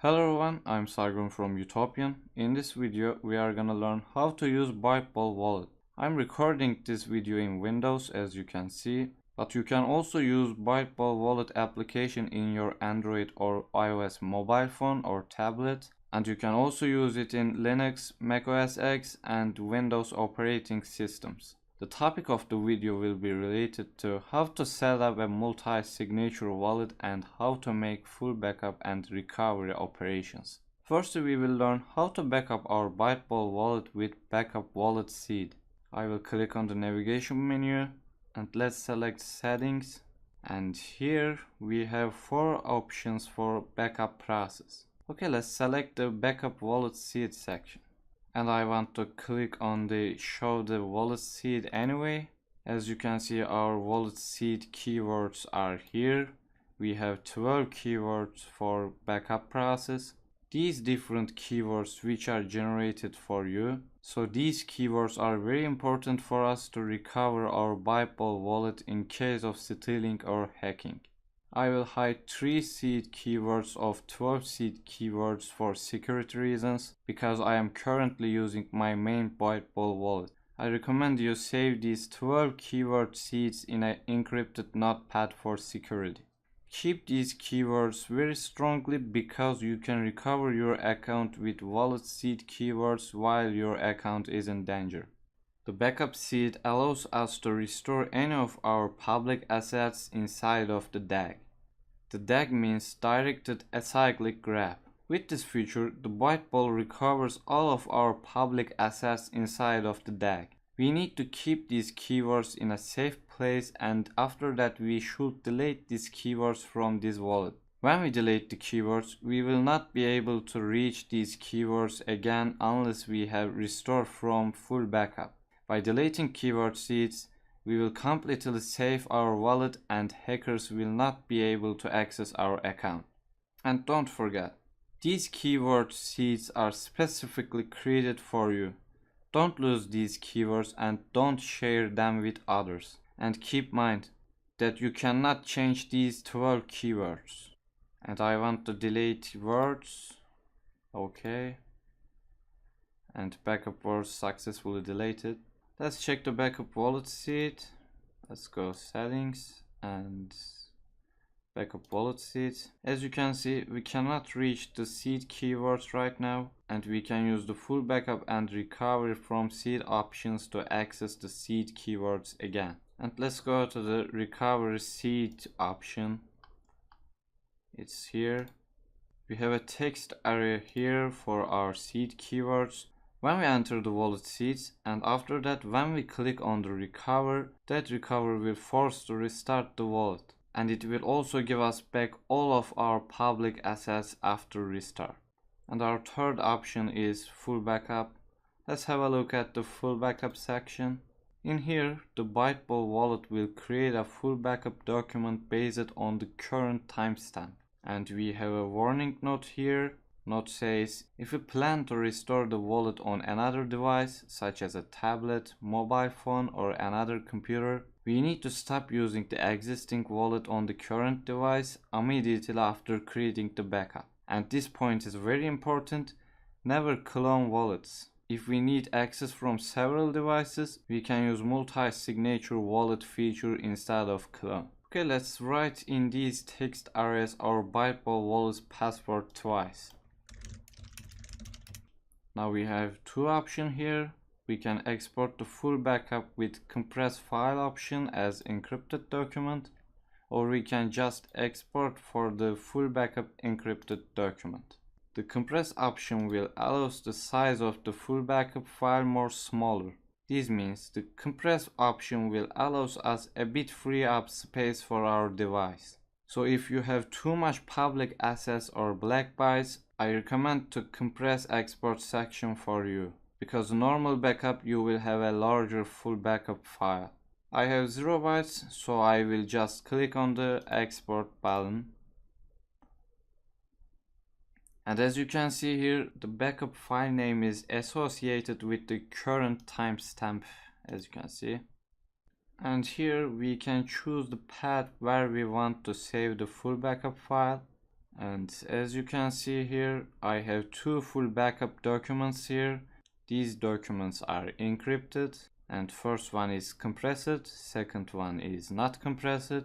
Hello everyone, I'm Sargun from Utopian. In this video, we are gonna learn how to use Byteball wallet. I'm recording this video in Windows as you can see, but you can also use Byteball wallet application in your Android or iOS mobile phone or tablet. And you can also use it in Linux, Mac OS X and Windows operating systems. The topic of the video will be related to how to set up a multi-signature wallet and how to make full backup and recovery operations. First, we will learn how to backup our Byteball wallet with Backup Wallet Seed. I will click on the navigation menu and let's select Settings. And here we have 4 options for backup process. Okay, let's select the Backup Wallet Seed section. And I want to click on the show the wallet seed anyway. As you can see, our wallet seed keywords are here. We have 12 keywords for backup process. These different keywords which are generated for you. So these keywords are very important for us to recover our Byteball wallet in case of stealing or hacking. I will hide 3 seed keywords of 12 seed keywords for security reasons because I am currently using my main Byteball wallet. I recommend you save these 12 keyword seeds in an encrypted notepad for security. Keep these keywords very strongly because you can recover your account with wallet seed keywords while your account is in danger. The backup seed allows us to restore any of our public assets inside of the DAG. The DAG means Directed Acyclic Grab. With this feature, the Byteball recovers all of our public assets inside of the DAG. We need to keep these keywords in a safe place, and after that we should delete these keywords from this wallet. When we delete the keywords, we will not be able to reach these keywords again unless we have restored from full backup. By deleting keyword seeds, we will completely save our wallet and hackers will not be able to access our account. And don't forget, these keyword seeds are specifically created for you. Don't lose these keywords and don't share them with others. And keep in mind that you cannot change these 12 keywords. And I want to delete words. Okay. And backup words successfully deleted. Let's check the backup wallet seed. Let's go settings and backup wallet seed. As you can see, we cannot reach the seed keywords right now, and we can use the full backup and recovery from seed options to access the seed keywords again. And let's go to the recovery seed option. It's here. We have a text area here for our seed keywords. When we enter the wallet seeds, and after that when we click on the recover, that recover will force to restart the wallet, and it will also give us back all of our public assets after restart. And our third option is full backup. Let's have a look at the full backup section. In here, the Byteball wallet will create a full backup document based on the current timestamp. And we have a warning note here. Note says, if you plan to restore the wallet on another device, such as a tablet, mobile phone, or another computer, we need to stop using the existing wallet on the current device immediately after creating the backup. And this point is very important. Never clone wallets. If we need access from several devices, we can use multi-signature wallet feature instead of clone. Okay, let's write in these text areas our Byteball wallet's password twice. Now we have 2 options here. We can export the full backup with compressed file option as encrypted document, or we can just export for the full backup encrypted document. The compressed option will allow the size of the full backup file more smaller. This means the compressed option will allow us a bit free up space for our device. So if you have too much public access or black bytes, I recommend to compress export section for you, because normal backup you will have a larger full backup file. I have 0 bytes, so I will just click on the export button. And as you can see here, the backup file name is associated with the current timestamp, as you can see. And here we can choose the path where we want to save the full backup file. And as you can see here, I have two full backup documents here. These documents are encrypted, and first one is compressed, second one is not compressed.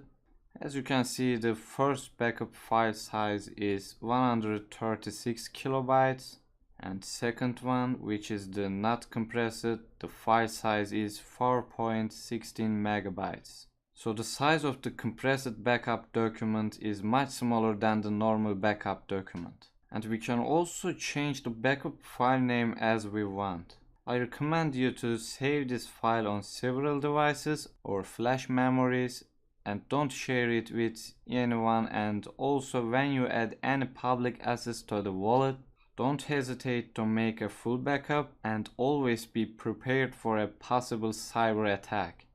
As you can see, the first backup file size is 136 kilobytes, and second one, which is the not compressed, the file size is 4.16 megabytes. So the size of the compressed backup document is much smaller than the normal backup document. And we can also change the backup file name as we want. I recommend you to save this file on several devices or flash memories, and don't share it with anyone. And also, when you add any public access to the wallet, don't hesitate to make a full backup and always be prepared for a possible cyber attack.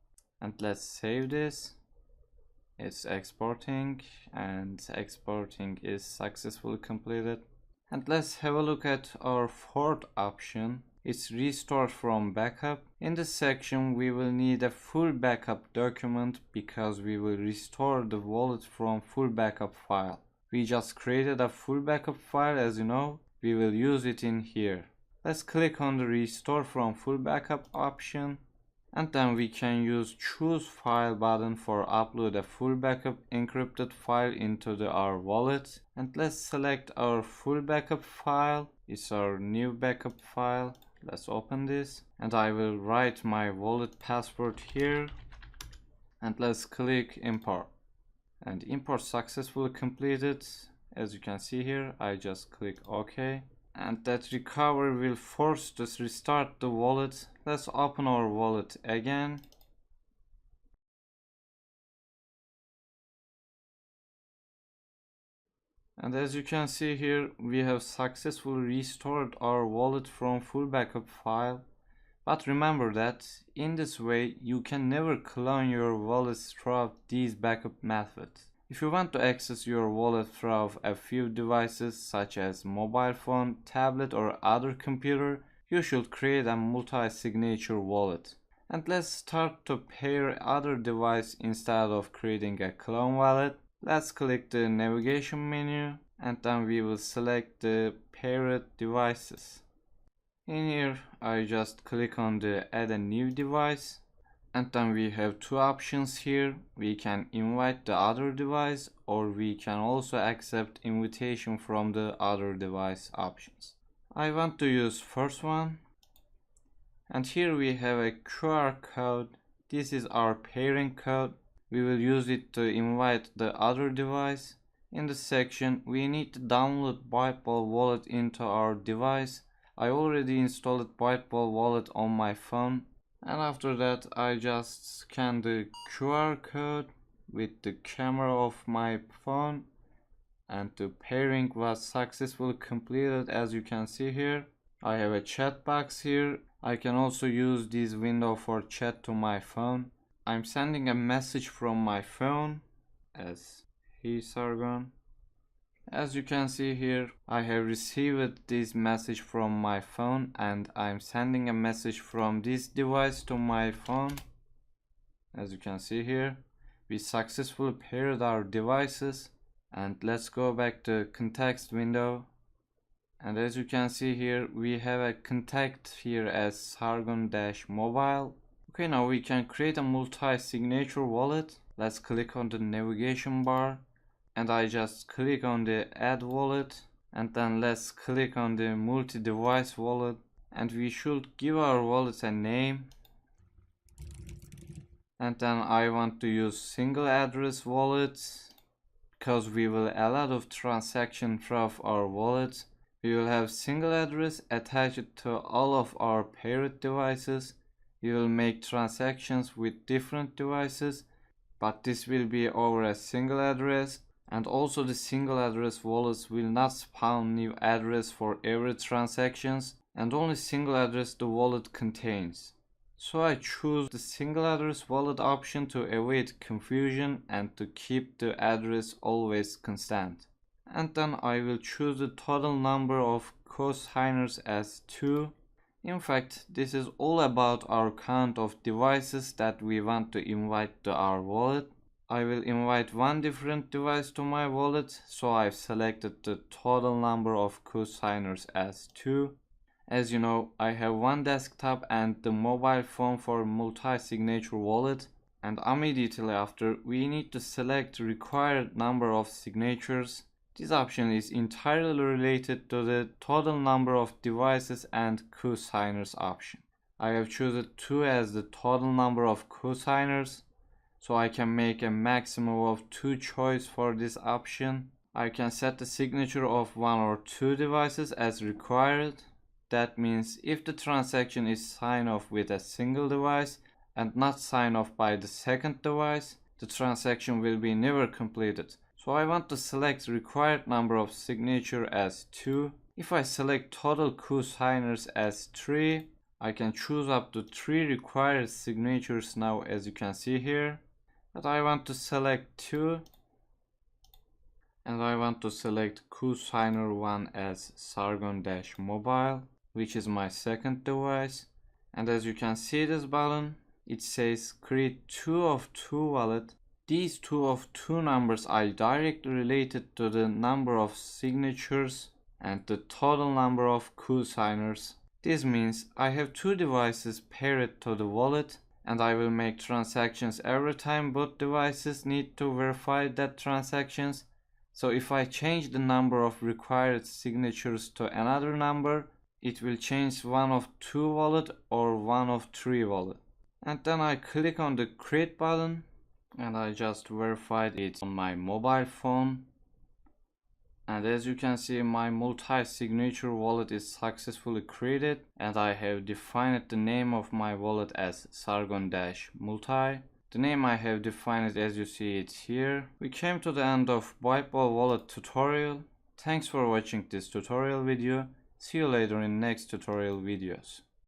And let's save this. It's exporting, and exporting is successfully completed. And let's have a look at our fourth option. It's restore from backup. In this section we will need a full backup document because we will restore the wallet from full backup file. We just created a full backup file, as you know. We will use it in here. Let's click on the restore from full backup option, and then we can use choose file button for upload a full backup encrypted file into our wallet. And let's select our full backup file. It's our new backup file. Let's open this, and I will write my wallet password here, and let's click import. And import successfully completed. As you can see here, I just click OK, and that recovery will force us to restart the wallet. Let's open our wallet again. And as you can see here, we have successfully restored our wallet from full backup file. But remember that in this way you can never clone your wallet through these backup methods. If you want to access your wallet through a few devices such as mobile phone, tablet or other computer, you should create a multi-signature wallet. And let's start to pair other device instead of creating a clone wallet. Let's click the navigation menu, and then we will select the paired devices. In here I just click on the add a new device, and then we have two options here. We can invite the other device, or we can also accept invitation from the other device options. I want to use first one, and here we have a QR code. This is our pairing code. We will use it to invite the other device. In this section we need to download Byteball wallet into our device. I already installed Byteball wallet on my phone, and after that I just scan the QR code with the camera of my phone, and the pairing was successfully completed. As you can see here, I have a chat box here. I can also use this window for chat to my phone. I'm sending a message from my phone as hey Sargon. As you can see here, I have received this message from my phone, and I'm sending a message from this device to my phone. As you can see here, we successfully paired our devices. And let's go back to context window. And as you can see here, we have a contact here as Sargon-mobile. Okay, now we can create a multi-signature wallet. Let's click on the navigation bar, and I just click on the add wallet, and then let's click on the multi-device wallet, and we should give our wallet a name. And then I want to use single address wallet because we will a lot of transaction through our wallet. We will have single address attached to all of our paired devices. We will make transactions with different devices, but this will be over a single address. And also the single address wallets will not spawn new address for every transactions, and only single address the wallet contains. So I choose the single address wallet option to avoid confusion and to keep the address always constant. And then I will choose the total number of cosigners as 2. In fact, this is all about our count of devices that we want to invite to our wallet. I will invite one different device to my wallet, so I've selected the total number of cosigners as 2. As you know, I have one desktop and the mobile phone for multi-signature wallet, and immediately after we need to select required number of signatures. This option is entirely related to the total number of devices and cosigners option. I have chosen 2 as the total number of cosigners, so I can make a maximum of 2 choice for this option. I can set the signature of 1 or 2 devices as required. That means if the transaction is signed off with a single device and not signed off by the second device, the transaction will be never completed. So I want to select required number of signature as 2. If I select total cosigners as 3, I can choose up to 3 required signatures now, as you can see here. But I want to select 2. And I want to select cosigner 1 as Sargon-Mobile, which is my second device. And as you can see this button, it says create 2 of 2 wallet. These 2 of 2 numbers are directly related to the number of signatures and the total number of cosigners. This means I have 2 devices paired to the wallet, and I will make transactions every time both devices need to verify that transactions. So if I change the number of required signatures to another number, it will change 1 of 2 wallet or 1 of 3 wallet. And then I click on the create button, and I just verified it on my mobile phone. And as you can see, my multi-signature wallet is successfully created, and I have defined the name of my wallet as Sargon-Multi. The name I have defined as you see it here. We came to the end of Byteball wallet tutorial. Thanks for watching this tutorial video. See you later in next tutorial videos.